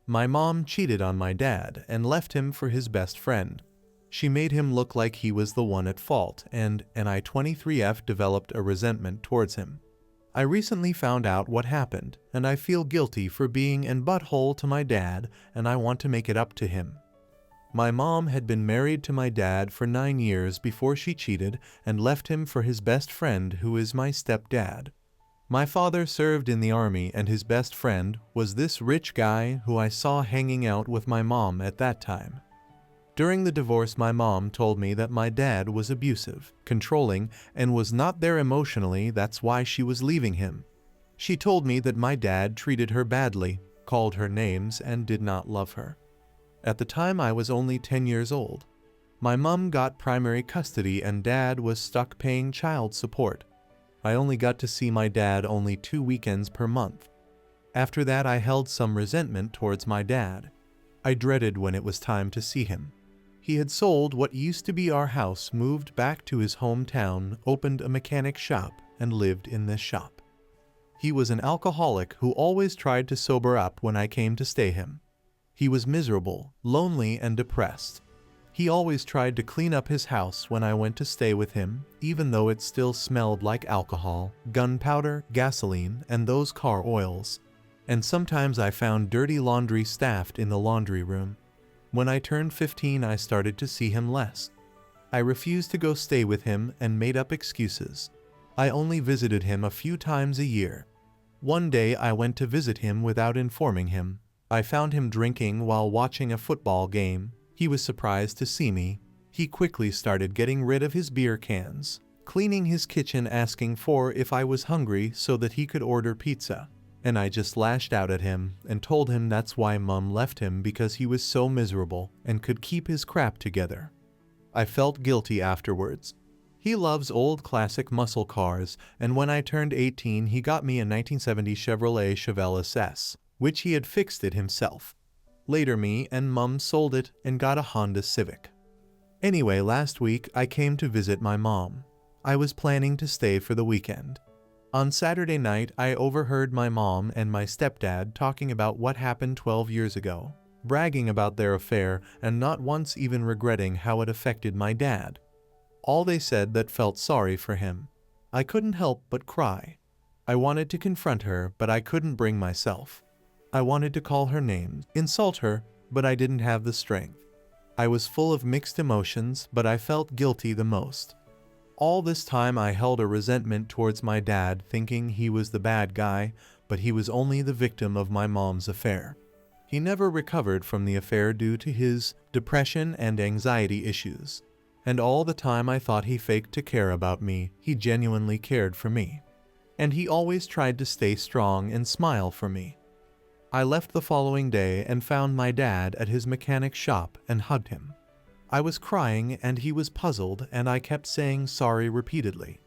My mom cheated on my dad and left him for his best friend. She made him look like he was the one at fault, and I 23F developed a resentment towards him. I recently found out what happened, and I feel guilty for being an butthole to my dad, and I want to make it up to him. My mom had been married to my dad for 9 years before she cheated and left him for his best friend, who is my stepdad. My father served in the army, and his best friend was this rich guy who I saw hanging out with my mom at that time. During the divorce, my mom told me that my dad was abusive, controlling, and was not there emotionally. That's why she was leaving him. She told me that my dad treated her badly, called her names, and did not love her. At the time, I was only 10 years old. My mom got primary custody and dad was stuck paying child support. I only got to see my dad only 2 weekends per month. After that, I held some resentment towards my dad. I dreaded when it was time to see him. He had sold what used to be our house, moved back to his hometown, opened a mechanic shop, and lived in this shop. He was an alcoholic who always tried to sober up when I came to stay him. He was miserable, lonely, and depressed. He always tried to clean up his house when I went to stay with him, even though it still smelled like alcohol, gunpowder, gasoline, and those car oils. And sometimes I found dirty laundry stacked in the laundry room. When I turned 15, I started to see him less. I refused to go stay with him and made up excuses. I only visited him a few times a year. One day I went to visit him without informing him. I found him drinking while watching a football game. He was surprised to see me. He quickly started getting rid of his beer cans, cleaning his kitchen, asking for if I was hungry so that he could order pizza. And I just lashed out at him and told him that's why Mom left him, because he was so miserable and could keep his crap together. I felt guilty afterwards. He loves old classic muscle cars, and when I turned 18 he got me a 1970 Chevrolet Chevelle SS, which he had fixed it himself. Later me and Mom sold it and got a Honda Civic. Anyway, last week I came to visit my mom. I was planning to stay for the weekend. On Saturday night, I overheard my mom and my stepdad talking about what happened 12 years ago, bragging about their affair and not once even regretting how it affected my dad. All they said that felt sorry for him. I couldn't help but cry. I wanted to confront her, but I couldn't bring myself. I wanted to call her names, insult her, but I didn't have the strength. I was full of mixed emotions, but I felt guilty the most. All this time I held a resentment towards my dad, thinking he was the bad guy, but he was only the victim of my mom's affair. He never recovered from the affair due to his depression and anxiety issues. And all the time I thought he faked to care about me. He genuinely cared for me. And he always tried to stay strong and smile for me. I left the following day and found my dad at his mechanic shop and hugged him. I was crying and he was puzzled, and I kept saying sorry repeatedly.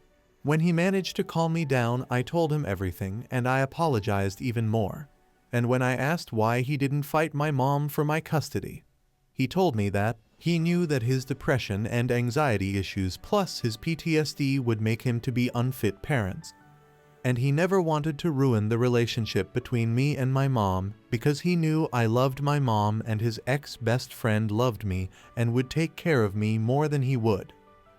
When he managed to calm me down, I told him everything and I apologized even more. And when I asked why he didn't fight my mom for my custody, he told me that he knew that his depression and anxiety issues plus his PTSD would make him to be unfit parents. And he never wanted to ruin the relationship between me and my mom, because he knew I loved my mom and his ex-best friend loved me and would take care of me more than he would.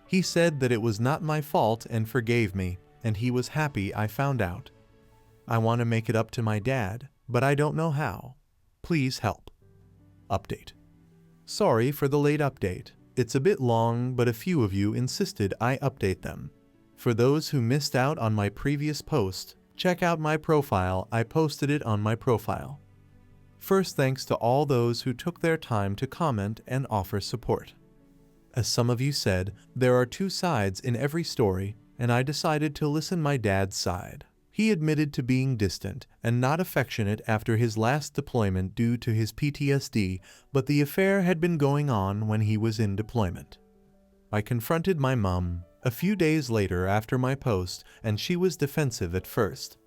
He said that it was not my fault and forgave me, and he was happy I found out. I want to make it up to my dad, but I don't know how. Please help. Update. Sorry for the late update. It's a bit long, but a few of you insisted I update them. For those who missed out on my previous post, check out my profile. I posted it on my profile. First, thanks to all those who took their time to comment and offer support. As some of you said, there are two sides in every story, and I decided to listen my dad's side. He admitted to being distant and not affectionate after his last deployment due to his PTSD, but the affair had been going on when he was in deployment. I confronted my mom a few days later after my post, and she was defensive at first.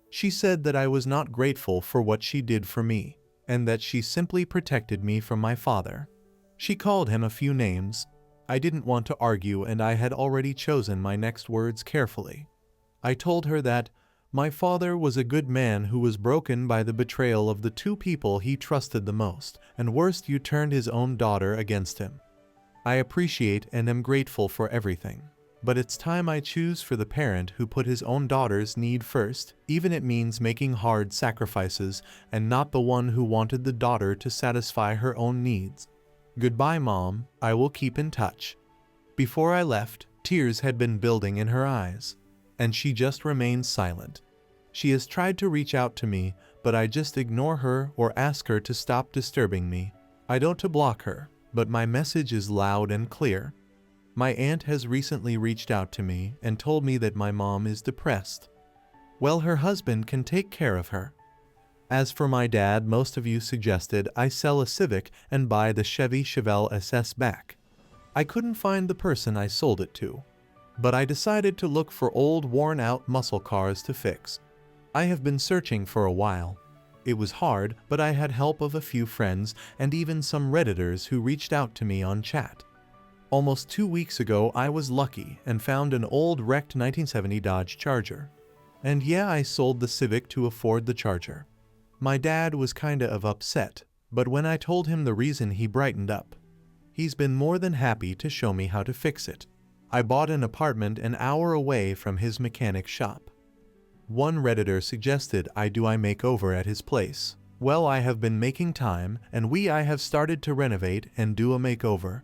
She said that I was not grateful for what she did for me, and that she simply protected me from my father. She called him a few names. I didn't want to argue, and I had already chosen my next words carefully. I told her that My father was a good man who was broken by the betrayal of the two people he trusted the most, and worst, you turned his own daughter against him. I appreciate and am grateful for everything. But it's time I choose for the parent who put his own daughter's need first, even it means making hard sacrifices, and not the one who wanted the daughter to satisfy her own needs. Goodbye, Mom, I will keep in touch. Before I left, tears had been building in her eyes, and she just remained silent. She has tried to reach out to me, but I just ignore her or ask her to stop disturbing me. I don't to block her, but my message is loud and clear. My aunt has recently reached out to me and told me that my mom is depressed. Well, her husband can take care of her. As for my dad, most of you suggested I sell a Civic and buy the Chevy Chevelle SS back. I couldn't find the person I sold it to, but I decided to look for old worn-out muscle cars to fix. I have been searching for a while. It was hard, but I had help of a few friends and even some Redditors who reached out to me on chat. Almost 2 weeks ago, I was lucky and found an old wrecked 1970 Dodge Charger. And yeah, I sold the Civic to afford the Charger. My dad was kinda upset, but when I told him the reason, he brightened up. He's been more than happy to show me how to fix it. I bought an apartment an hour away from his mechanic shop. One Redditor suggested I do a makeover at his place. Well, I have been making time, and I have started to renovate and do a makeover.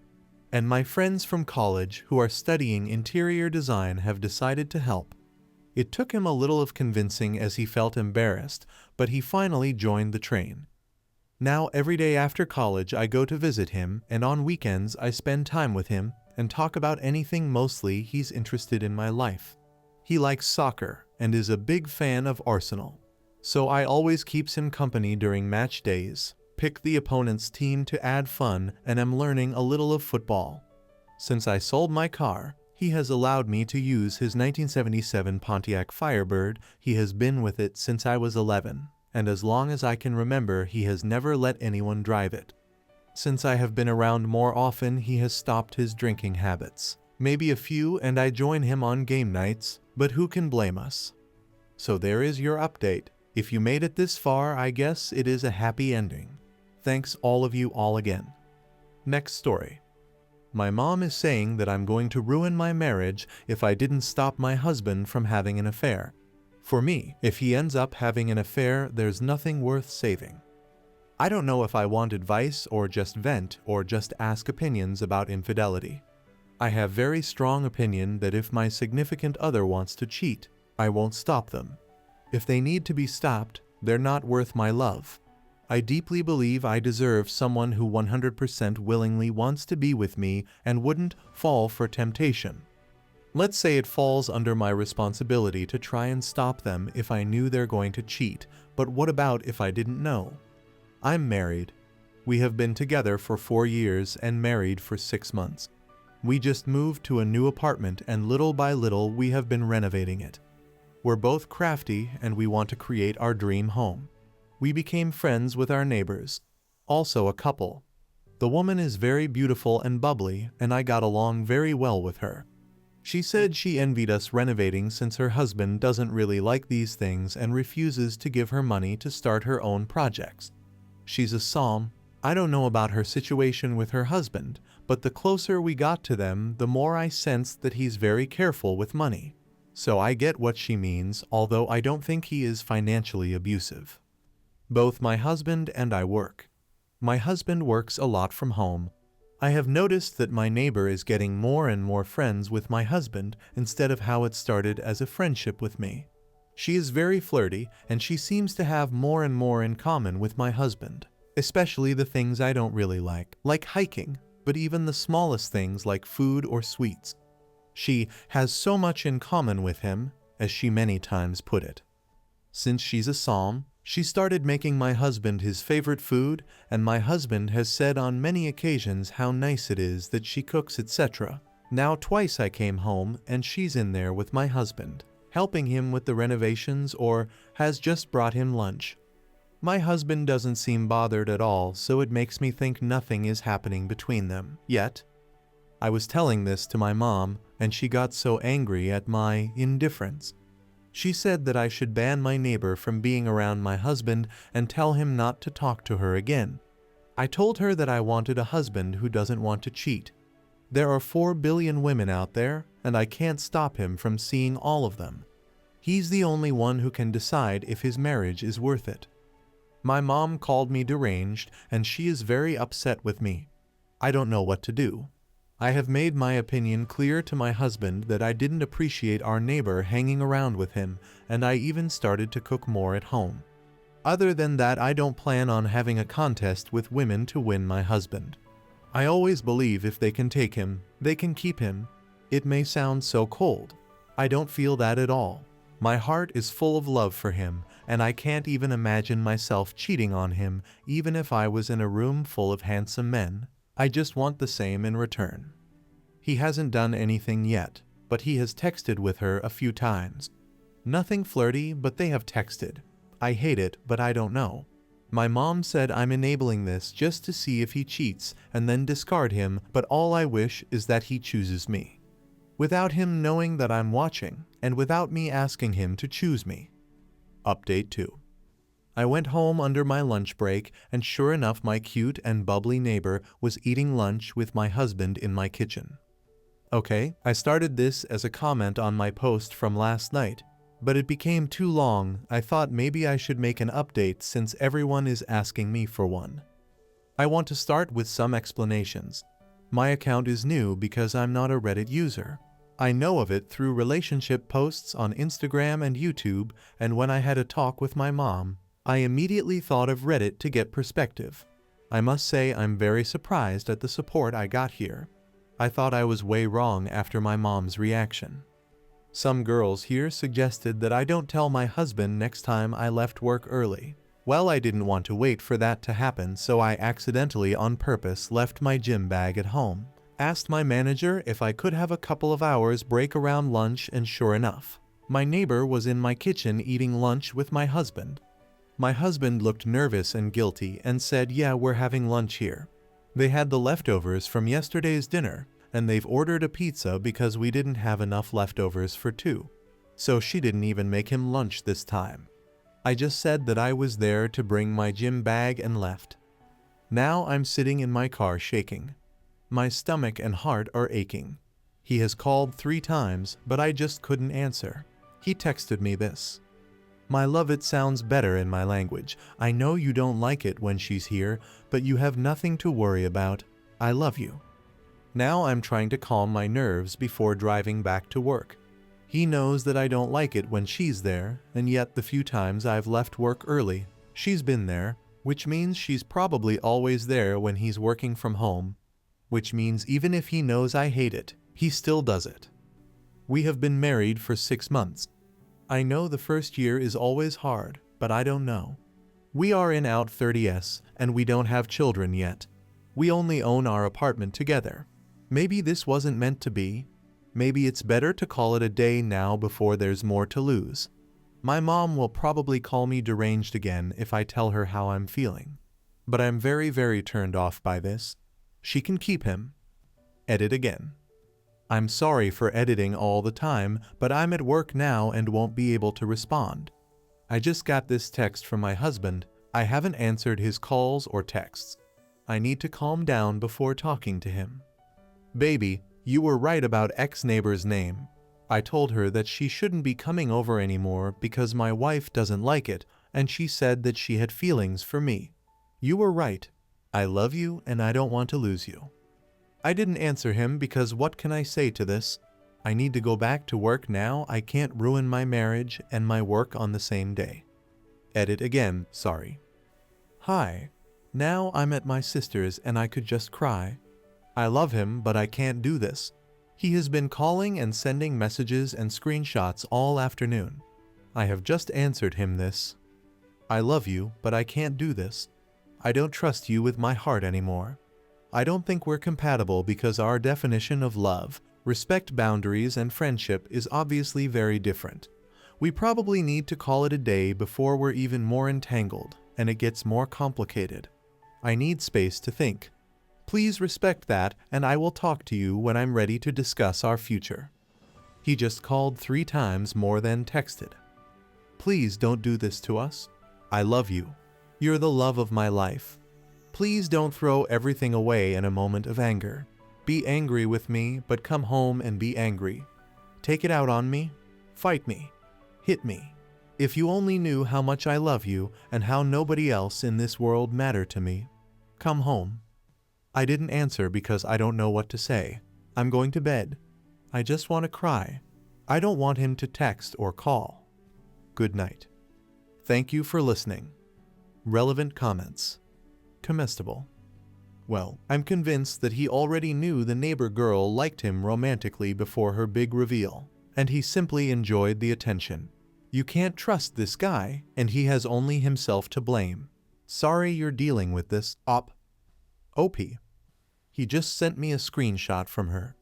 And my friends from college who are studying interior design have decided to help. It took him a little of convincing as he felt embarrassed, but he finally joined the train. Now every day after college I go to visit him, and on weekends I spend time with him and talk about anything. Mostly he's interested in my life. He likes soccer and is a big fan of Arsenal. So I always keeps him company during match days. Pick the opponent's team to add fun, and am learning a little of football. Since I sold my car, he has allowed me to use his 1977 Pontiac Firebird. He has been with it since I was 11, and as long as I can remember, he has never let anyone drive it. Since I have been around more often, he has stopped his drinking habits. Maybe a few, and I join him on game nights, but who can blame us? So there is your update. If you made it this far, I guess it is a happy ending. Thanks all of you all again. Next story. My mom is saying that I'm going to ruin my marriage if I didn't stop my husband from having an affair. For me, if he ends up having an affair, there's nothing worth saving. I don't know if I want advice or just vent or just ask opinions about infidelity. I have very strong opinion that if my significant other wants to cheat, I won't stop them. If they need to be stopped, they're not worth my love. I deeply believe I deserve someone who 100% willingly wants to be with me and wouldn't fall for temptation. Let's say it falls under my responsibility to try and stop them if I knew they're going to cheat, but what about if I didn't know? I'm married. We have been together for 4 years and married for 6 months. We just moved to a new apartment and little by little we have been renovating it. We're both crafty and we want to create our dream home. We became friends with our neighbors, also a couple. The woman is very beautiful and bubbly, and I got along very well with her. She said she envied us renovating since her husband doesn't really like these things and refuses to give her money to start her own projects. She's a psalm. I don't know about her situation with her husband, but the closer we got to them, the more I sensed that he's very careful with money. So I get what she means, although I don't think he is financially abusive. Both my husband and I work. My husband works a lot from home. I have noticed that my neighbor is getting more and more friends with my husband instead of how it started as a friendship with me. She is very flirty, and she seems to have more and more in common with my husband, especially the things I don't really like hiking, but even the smallest things like food or sweets. She has so much in common with him, as she many times put it. Since she's a psalm, she started making my husband his favorite food, and my husband has said on many occasions how nice it is that she cooks, etc. Now twice I came home and she's in there with my husband, helping him with the renovations or has just brought him lunch. My husband doesn't seem bothered at all, so it makes me think nothing is happening between them yet. I was telling this to my mom, and she got so angry at my indifference. She said that I should ban my neighbor from being around my husband and tell him not to talk to her again. I told her that I wanted a husband who doesn't want to cheat. There are 4 billion women out there, and I can't stop him from seeing all of them. He's the only one who can decide if his marriage is worth it. My mom called me deranged, and she is very upset with me. I don't know what to do. I have made my opinion clear to my husband that I didn't appreciate our neighbor hanging around with him, and I even started to cook more at home. Other than that, I don't plan on having a contest with women to win my husband. I always believe if they can take him, they can keep him. It may sound so cold. I don't feel that at all. My heart is full of love for him, and I can't even imagine myself cheating on him, even if I was in a room full of handsome men. I just want the same in return. He hasn't done anything yet, but he has texted with her a few times. Nothing flirty, but they have texted. I hate it, but I don't know. My mom said I'm enabling this just to see if he cheats and then discard him, but all I wish is that he chooses me. Without him knowing that I'm watching, and without me asking him to choose me. Update 2. I went home under my lunch break, and sure enough my cute and bubbly neighbor was eating lunch with my husband in my kitchen. Okay, I started this as a comment on my post from last night, but it became too long. I thought maybe I should make an update since everyone is asking me for one. I want to start with some explanations. My account is new because I'm not a Reddit user. I know of it through relationship posts on Instagram and YouTube, and when I had a talk with my mom, I immediately thought of Reddit to get perspective. I must say I'm very surprised at the support I got here. I thought I was way wrong after my mom's reaction. Some girls here suggested that I don't tell my husband next time I left work early. Well, I didn't want to wait for that to happen, so I accidentally on purpose left my gym bag at home. Asked my manager if I could have a couple of hours break around lunch, and sure enough, my neighbor was in my kitchen eating lunch with my husband. My husband looked nervous and guilty and said, "Yeah, we're having lunch here." They had the leftovers from yesterday's dinner, and they've ordered a pizza because we didn't have enough leftovers for 2. So she didn't even make him lunch this time. I just said that I was there to bring my gym bag and left. Now I'm sitting in my car shaking. My stomach and heart are aching. He has called 3 times, but I just couldn't answer. He texted me this. "My love, it sounds better in my language. I know you don't like it when she's here, but you have nothing to worry about. I love you." Now I'm trying to calm my nerves before driving back to work. He knows that I don't like it when she's there, and yet the few times I've left work early, she's been there, which means she's probably always there when he's working from home, which means even if he knows I hate it, he still does it. We have been married for 6 months. I know the first year is always hard, but I don't know. We are in our 30s, and we don't have children yet. We only own our apartment together. Maybe this wasn't meant to be. Maybe it's better to call it a day now before there's more to lose. My mom will probably call me deranged again if I tell her how I'm feeling. But I'm very, very turned off by this. She can keep him. Edit again. I'm sorry for editing all the time, but I'm at work now and won't be able to respond. I just got this text from my husband. I haven't answered his calls or texts. I need to calm down before talking to him. Baby, you were right about ex-neighbor's name. I told her that she shouldn't be coming over anymore because my wife doesn't like it, and she said that she had feelings for me. You were right. I love you and I don't want to lose you. I didn't answer him because what can I say to this? I need to go back to work now. I can't ruin my marriage and my work on the same day. Edit again, sorry. Hi. Now I'm at my sister's and I could just cry. I love him, but I can't do this. He has been calling and sending messages and screenshots all afternoon. I have just answered him this. I love you, but I can't do this. I don't trust you with my heart anymore. I don't think we're compatible because our definition of love, respect, boundaries, and friendship is obviously very different. We probably need to call it a day before we're even more entangled and it gets more complicated. I need space to think. Please respect that, and I will talk to you when I'm ready to discuss our future. He just called 3 times more than texted. Please don't do this to us. I love you. You're the love of my life. Please don't throw everything away in a moment of anger. Be angry with me, but come home and be angry. Take it out on me. Fight me. Hit me. If you only knew how much I love you and how nobody else in this world mattered to me. Come home. I didn't answer because I don't know what to say. I'm going to bed. I just want to cry. I don't want him to text or call. Good night. Thank you for listening. Relevant comments. Comestible. Well, I'm convinced that he already knew the neighbor girl liked him romantically before her big reveal, and he simply enjoyed the attention. You can't trust this guy, and he has only himself to blame. Sorry you're dealing with this, OP. He just sent me a screenshot from her.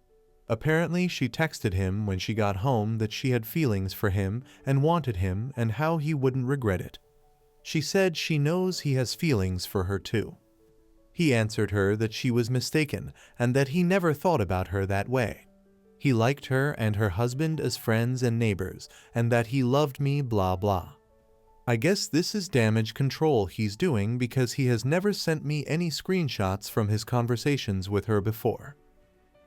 Apparently, she texted him when she got home that she had feelings for him and wanted him and how he wouldn't regret it. She said she knows he has feelings for her too. He answered her that she was mistaken and that he never thought about her that way. He liked her and her husband as friends and neighbors, and that he loved me, blah blah. I guess this is damage control he's doing because he has never sent me any screenshots from his conversations with her before.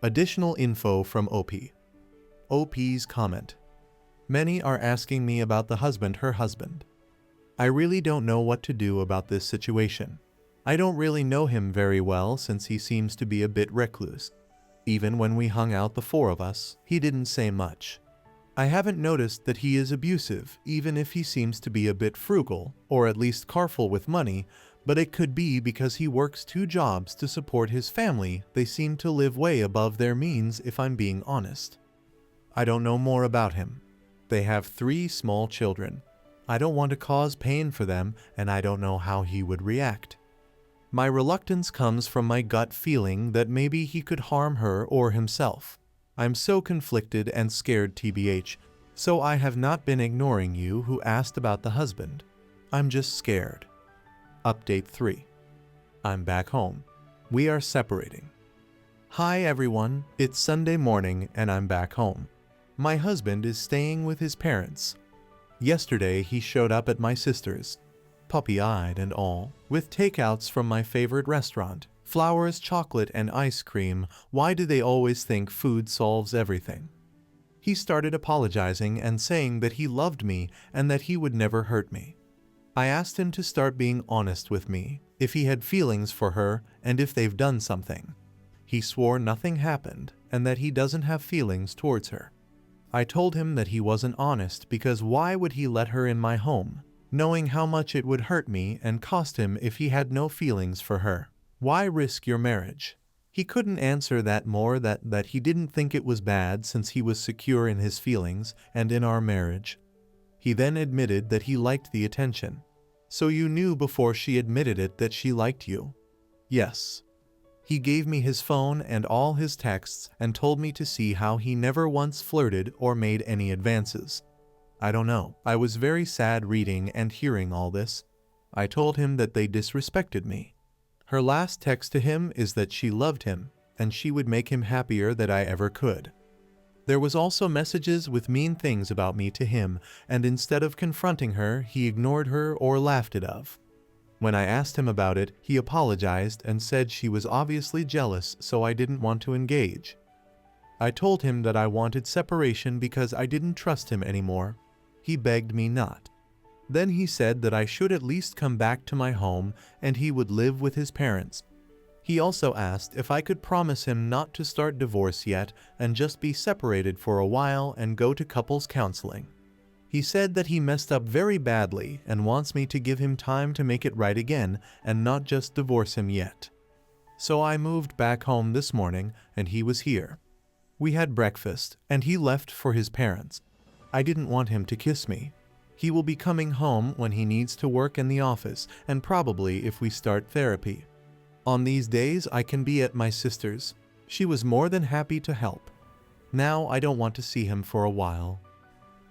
Additional info from OP. OP's comment. Many are asking me about the husband, her husband. I really don't know what to do about this situation. I don't really know him very well since he seems to be a bit recluse. Even when we hung out, the 4 of us, he didn't say much. I haven't noticed that he is abusive, even if he seems to be a bit frugal, or at least careful with money, but it could be because he works 2 jobs to support his family. They seem to live way above their means, if I'm being honest. I don't know more about him. They have 3 small children. I don't want to cause pain for them, and I don't know how he would react. My reluctance comes from my gut feeling that maybe he could harm her or himself. I'm so conflicted and scared, TBH, so I have not been ignoring you who asked about the husband. I'm just scared. Update 3. I'm back home. We are separating. Hi everyone, it's Sunday morning and I'm back home. My husband is staying with his parents. Yesterday he showed up at my sister's, puppy-eyed and all, with takeouts from my favorite restaurant, flowers, chocolate, and ice cream. Why do they always think food solves everything? He started apologizing and saying that he loved me and that he would never hurt me. I asked him to start being honest with me, if he had feelings for her and if they've done something. He swore nothing happened and that he doesn't have feelings towards her. I told him that he wasn't honest because why would he let her in my home, knowing how much it would hurt me and cost him if he had no feelings for her? Why risk your marriage? He couldn't answer that more that he didn't think it was bad since he was secure in his feelings and in our marriage. He then admitted that he liked the attention. So you knew before she admitted it that she liked you? Yes. He gave me his phone and all his texts and told me to see how he never once flirted or made any advances. I don't know. I was very sad reading and hearing all this. I told him that they disrespected me. Her last text to him is that she loved him and she would make him happier than I ever could. There was also messages with mean things about me to him, and instead of confronting her, he ignored her or laughed it off. When I asked him about it, he apologized and said she was obviously jealous, so I didn't want to engage. I told him that I wanted separation because I didn't trust him anymore. He begged me not. Then he said that I should at least come back to my home and he would live with his parents. He also asked if I could promise him not to start divorce yet and just be separated for a while and go to couples counseling. He said that he messed up very badly and wants me to give him time to make it right again and not just divorce him yet. So I moved back home this morning and he was here. We had breakfast and he left for his parents. I didn't want him to kiss me. He will be coming home when he needs to work in the office and probably if we start therapy. On these days I can be at my sister's. She was more than happy to help. Now I don't want to see him for a while.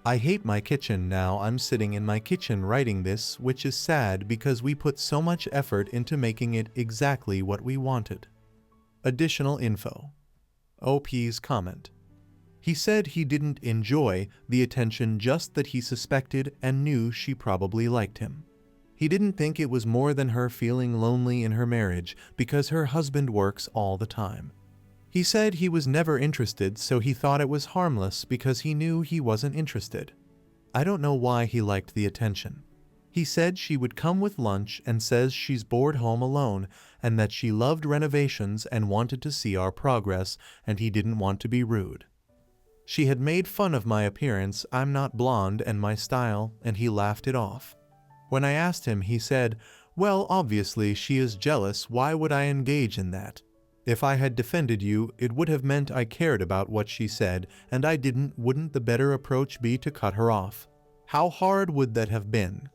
I hate my kitchen now. I'm sitting in my kitchen writing this, which is sad because we put so much effort into making it exactly what we wanted. Additional info. OP's comment. He said he didn't enjoy the attention, just that he suspected and knew she probably liked him. He didn't think it was more than her feeling lonely in her marriage because her husband works all the time. He said he was never interested, so he thought it was harmless because he knew he wasn't interested. I don't know why he liked the attention. He said she would come with lunch and says she's bored home alone and that she loved renovations and wanted to see our progress, and he didn't want to be rude. She had made fun of my appearance, I'm not blonde, and my style, and he laughed it off. When I asked him, he said, "Well, obviously she is jealous, why would I engage in that? If I had defended you, it would have meant I cared about what she said, and I didn't. Wouldn't the better approach be to cut her off? How hard would that have been?"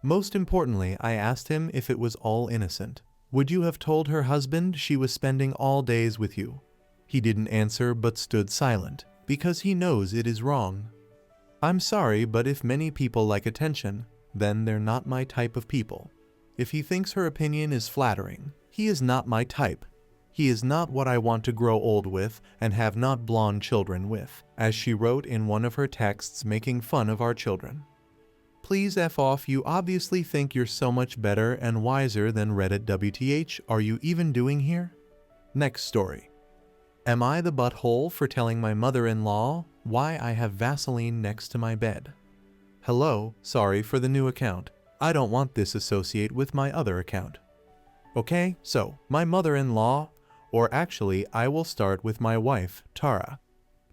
Most importantly, I asked him if it was all innocent. Would you have told her husband she was spending all days with you? He didn't answer but stood silent, because he knows it is wrong. I'm sorry, but if many people like attention, then they're not my type of people. If he thinks her opinion is flattering, he is not my type. He is not what I want to grow old with and have not blonde children with, as she wrote in one of her texts making fun of our children. Please F off, you obviously think you're so much better and wiser than Reddit. WTH are you even doing here? Next story. Am I the butthole for telling my mother-in-law why I have Vaseline next to my bed? Hello, sorry for the new account. I don't want this associate with my other account. Okay, so my mother-in-law, or actually I will start with my wife, Tara.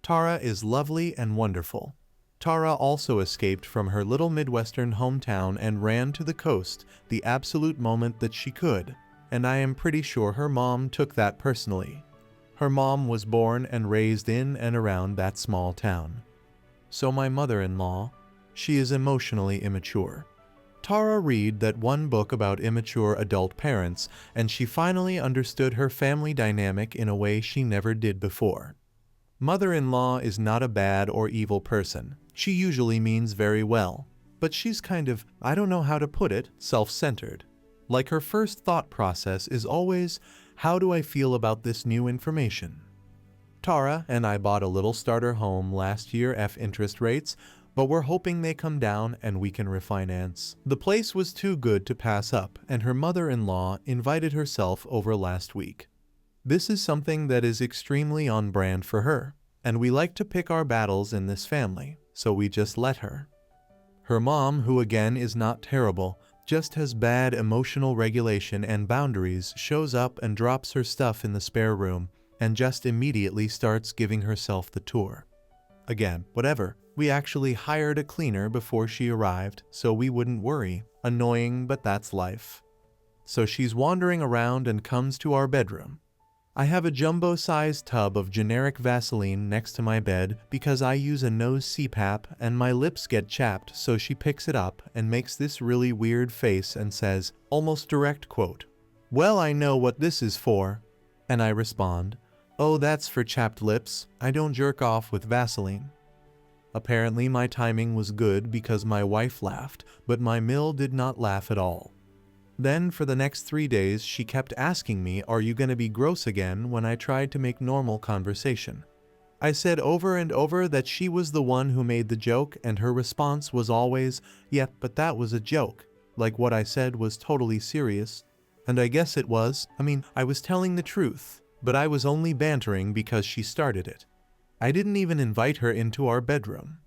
Tara is lovely and wonderful. Tara also escaped from her little Midwestern hometown and ran to the coast the absolute moment that she could, and I am pretty sure her mom took that personally. Her mom was born and raised in and around that small town. So my mother-in-law, she is emotionally immature. Tara read that one book about immature adult parents, and she finally understood her family dynamic in a way she never did before. Mother-in-law is not a bad or evil person. She usually means very well, but she's kind of, I don't know how to put it, self-centered. Like her first thought process is always, how do I feel about this new information? Tara and I bought a little starter home last year at interest rates, but we're hoping they come down and we can refinance. The place was too good to pass up, and her mother-in-law invited herself over last week. This is something that is extremely on brand for her, and we like to pick our battles in this family, so we just let her. Her mom, who again is not terrible, just has bad emotional regulation and boundaries, shows up and drops her stuff in the spare room and just immediately starts giving herself the tour. Again, whatever. We actually hired a cleaner before she arrived, so we wouldn't worry. Annoying, but that's life. So she's wandering around and comes to our bedroom. I have a jumbo-sized tub of generic Vaseline next to my bed because I use a nose CPAP and my lips get chapped, so she picks it up and makes this really weird face and says, almost direct quote, "Well, I know what this is for." And I respond, "Oh, that's for chapped lips. I don't jerk off with Vaseline." Apparently my timing was good because my wife laughed, but my mill did not laugh at all. Then for the next 3 days she kept asking me, "Are you gonna be gross again?" when I tried to make normal conversation. I said over and over that she was the one who made the joke, and her response was always, "Yeah, but that was a joke," like what I said was totally serious. And I guess it was. I was telling the truth, but I was only bantering because she started it. I didn't even invite her into our bedroom.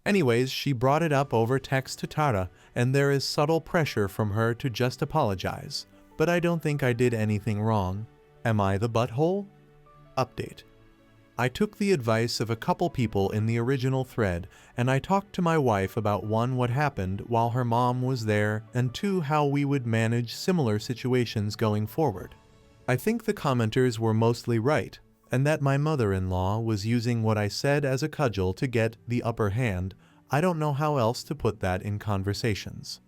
Anyways, she brought it up over text to Tara, and there is subtle pressure from her to just apologize. But I don't think I did anything wrong. Am I the butthole? Update. I took the advice of a couple people in the original thread, and I talked to my wife about 1. What happened while her mom was there, and 2. How we would manage similar situations going forward. I think the commenters were mostly right, and that my mother-in-law was using what I said as a cudgel to get the upper hand. I don't know how else to put that in conversations.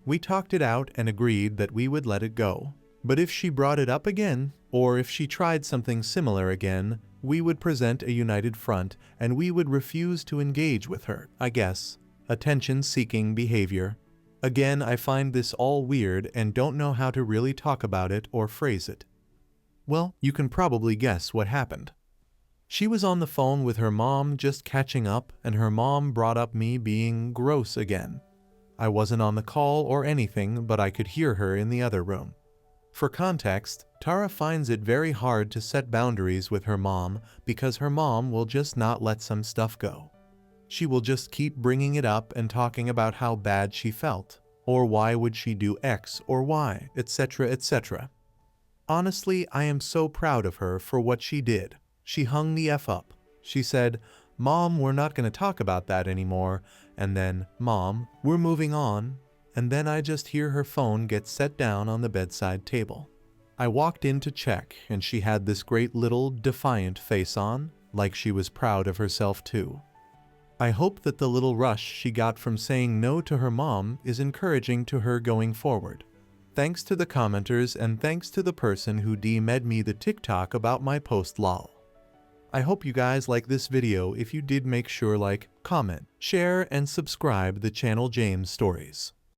We talked it out and agreed that we would let it go. But if she brought it up again, or if she tried something similar again, we would present a united front and we would refuse to engage with her, I guess. Attention-seeking behavior. Again, I find this all weird and don't know how to really talk about it or phrase it. Well, you can probably guess what happened. She was on the phone with her mom just catching up, and her mom brought up me being gross again. I wasn't on the call or anything, but I could hear her in the other room. For context, Tara finds it very hard to set boundaries with her mom because her mom will just not let some stuff go. She will just keep bringing it up and talking about how bad she felt, or why would she do X or Y, etc., etc. Honestly, I am so proud of her for what she did. She hung the F up. She said, "Mom, we're not going to talk about that anymore," and then, "Mom, we're moving on," and then I just hear her phone get set down on the bedside table. I walked in to check, and she had this great little defiant face on, like she was proud of herself too. I hope that the little rush she got from saying no to her mom is encouraging to her going forward. Thanks to the commenters and thanks to the person who DM'd me the TikTok about my post lol. I hope you guys like this video. If you did, make sure like, comment, share, and subscribe the channel James Stories.